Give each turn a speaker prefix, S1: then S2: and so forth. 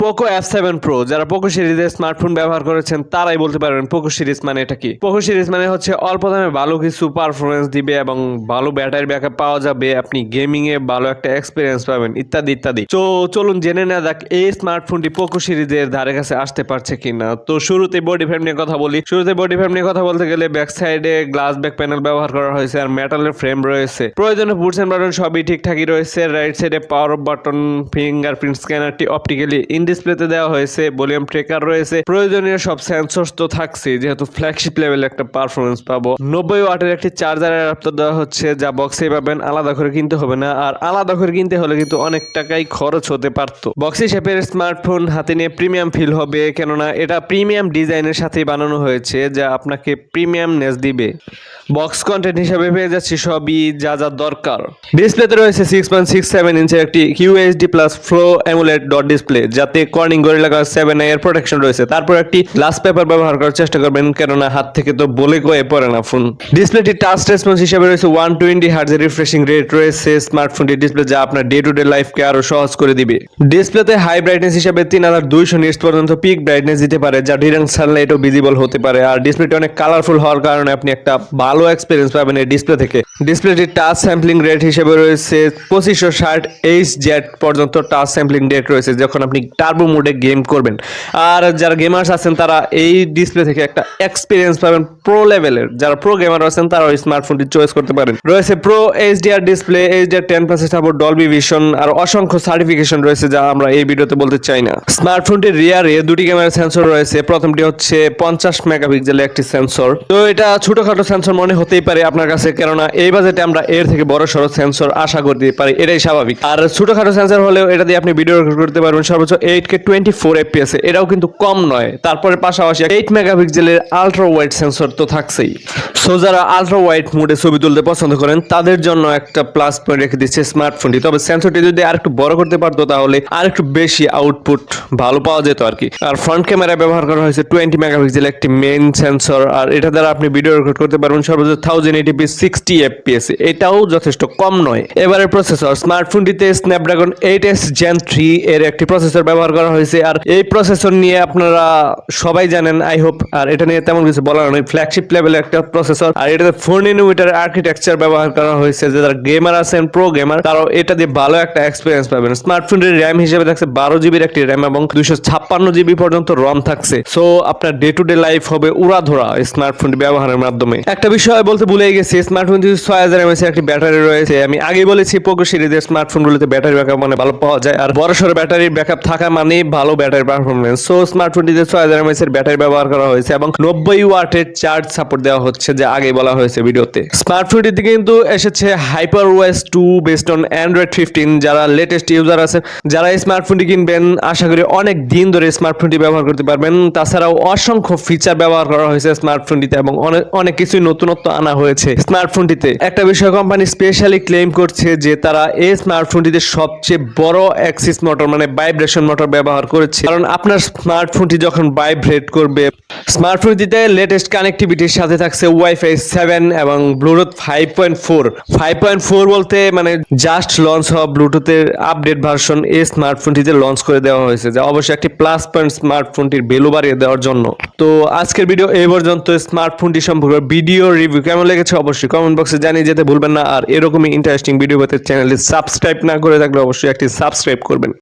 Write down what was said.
S1: Poco F7 Pro যারা Poco সিরিজের smartphone ব্যবহার করেছেন তারাই বলতে পারবেন পোকো সিরিজ মানে এটা কি। পোকো সিরিজ মানে হচ্ছে অল্প দামে ভালো কিছু পারফরমেন্স দিবে এবং ভালো ব্যাটারি ব্যাকআপ পাওয়া যাবে, আপনি গেমিং এ ভালো একটা এক্সপিরিয়েন্স পাবেন ইত্যাদি ইত্যাদি। তো চলুন জেনে নেওয়া যাক এই স্মার্টফোনটি পোকো সিরিজের ধারে কাছে আসতে পারছে কিনা। তো শুরুতে বডি ফ্রেম নিয়ে কথা বলি। শুরুতে বডি ফ্রেম নিয়ে কথা বলতে গেলে ব্যাক সাইডে গ্লাস ব্যাক প্যানেল ব্যবহার করা হয়েছে আর মেটালের ফ্রেম রয়েছে। প্রয়োজনীয় পুটস এন্ড বাটন সবই ঠিকঠাকই রয়েছে। রাইট সাইডে পাওয়ার অফ বাটন, ফিঙ্গারপ্রিন্ট স্ক্যানারটি অপটিক্যালি ইন ডিসপ্লেতে দেওয়া হয়েছে, ভলিউম ট্রেকার রয়েছে, প্রয়োজনীয় সব সেন্সর তো থাকছেই যেহেতু ফ্ল্যাগশিপ লেভেলে একটা পারফরমেন্স পাবো। 90 ওয়াটের একটি চার্জারের অ্যাডাপ্টার দেওয়া হচ্ছে যা বক্সে পাবেন, আলাদা করে কিনতে হবে না। আর আলাদা করে কিনতে হলে কিন্তু অনেক টাকাই খরচ হতে পারতো। বক্সি শেপের স্মার্টফোন হাতে নিয়ে প্রিমিয়াম ফিল হবে, কেননা এটা প্রিমিয়াম ডিজাইনের সাথেই বানানো হয়েছে যা আপনাকে প্রিমিয়ামনেস দিবে। বক্স কন্টেন্ট হিসেবে পেয়ে যাচ্ছি সবই যা যা দরকার। ডিসপ্লেতে রয়েছে 6.67 ইঞ্চের একটি QHD+ Pro AMOLED dot display যাতে কর্নিং গরিলা গ্লাস 7i এর প্রোটেকশন রয়েছে। তারপর একটি গ্লাস পেপার ব্যবহার করার চেষ্টা করবেন, কেননা হাত থেকে তো বলে কয়ে পড়ে না ফোন। ডিসপ্লেটি টাচ রেসপন্স হিসেবে রয়েছে 120 হার্জ এর রিফ্রেশিং রেট রয়েছে স্মার্টফোনটির ডিসপ্লে, যা আপনার ডে টু ডে লাইফকে আরো সহজ করে দিবে। ডিসপ্লেতে হাই ব্রাইটনেস হিসেবে 3200 নিটস পর্যন্ত পিক ব্রাইটনেস দিতে পারে, যা ডিরেক্ট সানলাইটও ভিজিবল হতে পারে। আর ডিসপ্লেটি অনেক কালারফুল হওয়ার কারণে আপনি একটা ভালো এক্সপিরিয়েন্স পাবেন এই ডিসপ্লে থেকে। ডিসপ্লেটির টাচ স্যাম্পলিং রেট হিসেবে রয়েছে 2560 Hz পর্যন্ত টাচ স্যাম্পলিং রেট রয়েছে যখন আপনি টার্বো মোডে গেম করবেন। আর যারা গেমার্স আছেন তারা এই ডিসপ্লে থেকে একটা এক্সপিরিয়েন্স পাবেন প্রো লেভেলের। যারা প্রো গেমার আছেন তারা ওই স্মার্টফোনটি চয়েস করতে পারেন। রয়েছে pro HDR display, HDR10+ support, Dolby vision আর অসংখ্য সার্টিফিকেশন রয়েছে যা আমরা এই ভিডিওতে বলতে চাই না। স্মার্টফোনটির রিয়ারে দুটি ক্যামেরা সেন্সর রয়েছে। প্রথমটি হচ্ছে 50 মেগাপিক্সেলের একটি সেন্সর। তো এটা ছোটখাটো সেন্সর মনে হতেই পারে আপনার কাছে, কেননা এই বাজেটে আমরা এর থেকে বড় সড়ো সেন্সর আশা করতে পারি, এটাই স্বাভাবিক। আর ছোটখাটো সেন্সর হলেও এটা দিয়ে আপনি ভিডিও রেকর্ড করতে পারবেন সর্বোচ্চ 8K 24 FPS, এটাও কিন্তু কম নয়। তারপরে পাশাপাশি 8 মেগাপিক্সেলের আলট্রা ওয়াইড সেন্সর তো থাকছেই। সো যারা আলট্রা ওয়াইড মোডে ছবি তুলতে পছন্দ করেন তাদের জন্য একটা প্লাস পয়েন্ট রেখে দিচ্ছে স্মার্টফোনটি। তবে সেন্সরটি যদি আর একটু বড় করতে পারতো তাহলে আর একটু বেশি আউটপুট ভালো পাওয়া যেত আর কি। আর ফ্রন্ট ক্যামেরা ব্যবহার করা হয়েছে 20 মেগাপিক্সেল একটি মেইন সেন্সর, আর এটা দ্বারা আপনি ভিডিও রেকর্ড করতে পারবেন সর্বোচ্চ 1080p 60 FPS, এটাও যথেষ্ট কম নয়। এবারে প্রসেসর, স্মার্টফোনটিতে স্ন্যাপড্রাগন 8s Gen 3 এর একটি প্রসেসর ব্যবহার করা হয়েছে। আর এই প্রসেসর নিয়ে আপনারা সবাই জানেন আই হোপ, আর এটা নিয়ে তেমন কিছু বলার নেই। ফ্ল্যাগশিপ লেভেলের একটা প্রসেসর, আর এটাতে 4 nanometer আর্কিটেকচার ব্যবহার করা হয়েছে। যারা গেমার আছেন প্রো গেমার তারাও এটা দিয়ে ভালো একটা এক্সপিরিয়েন্স পাবেন। স্মার্টফোনের র্যাম হিসেবে থাকছে 12GB একটি র্যাম এবং 256GB পর্যন্ত রম থাকছে। সো আপনার ডে টু ডে লাইফ হবে উড়াধরা স্মার্টফোনটি ব্যবহারের মাধ্যমে। একটা বিষয় বলতে ভুলেই গেছি, স্মার্টফোনটি 6000 mAh একটি ব্যাটারি রয়েছে। আমি আগে বলেছি পোকো সিরিজের স্মার্টফোনগুলোতে ব্যাটারি ব্যাকআপ মানে ভালো পাওয়া যায়, আর বড়সড় ব্যাটারির ব্যাকআপ থাকা মানে ভালো ব্যাটারি পারফরমেন্স। সো স্মার্টফোনটিতে 6000 mAh এর ব্যাটারি ব্যবহার করা হয়েছে এবং 90 ওয়াটের চার্জ সাপোর্ট দেওয়া হচ্ছে, যা আগে বলা হয়েছে ভিডিওতে। স্মার্টফোনটিতে কিন্তু এসেছে HyperOS 2 বেসড অন Android 15। যারা লেটেস্ট ইউজার আছেন, যারা এই স্মার্টফোনটি কিনবেন আশা করি অনেক দিন ধরে স্মার্টফোনটি ব্যবহার করতে পারবেন। তাছাড়াও অসংখ্য ফিচার ব্যবহার করা হয়েছে স্মার্টফোনটিতে এবং অনেক কিছুই নতুনত্ব আনা হয়েছে স্মার্টফোনটিতে। একটা বিষয় কোম্পানি স্পেশালি ক্লেম করছে যে তারা এই স্মার্টফোনটিতে সবচেয়ে বড় অ্যাক্সিস মোটর মানে ভাইব্রেশন মোটর ব্যবহার করেছে, কারণ আপনার স্মার্টফোনটি যখন ভাইব্রেট করবে, স্মার্টফোনটিতে লেটেস্ট কানেক্টিভিটির সাথে থাকছে ওয়াইফাই 7 এবং ব্লুটুথ 5.4 বলতে মানে জাস্ট লঞ্চ হওয়া ব্লুটুথের আপডেট ভার্সন এই স্মার্টফোনটিতে লঞ্চ করে দেওয়া হয়েছে, যা অবশ্যই একটি প্লাস পয়েন্ট স্মার্টফোনটির ভ্যালু বাড়িয়ে দেওয়ার জন্য। তো আজকের ভিডিও এই পর্যন্ত। স্মার্টফোনটি সম্পর্কে ভিডিও রিভিউ কেমন লেগেছে অবশ্যই কমেন্ট বক্সে জানিয়ে যেতে ভুলবেন না। আর এরকমই ইন্টারেস্টিং ভিডিও পেতে চ্যানেলটি সাবস্ক্রাইব না করে থাকলে অবশ্যই একটি সাবস্ক্রাইব করবেন।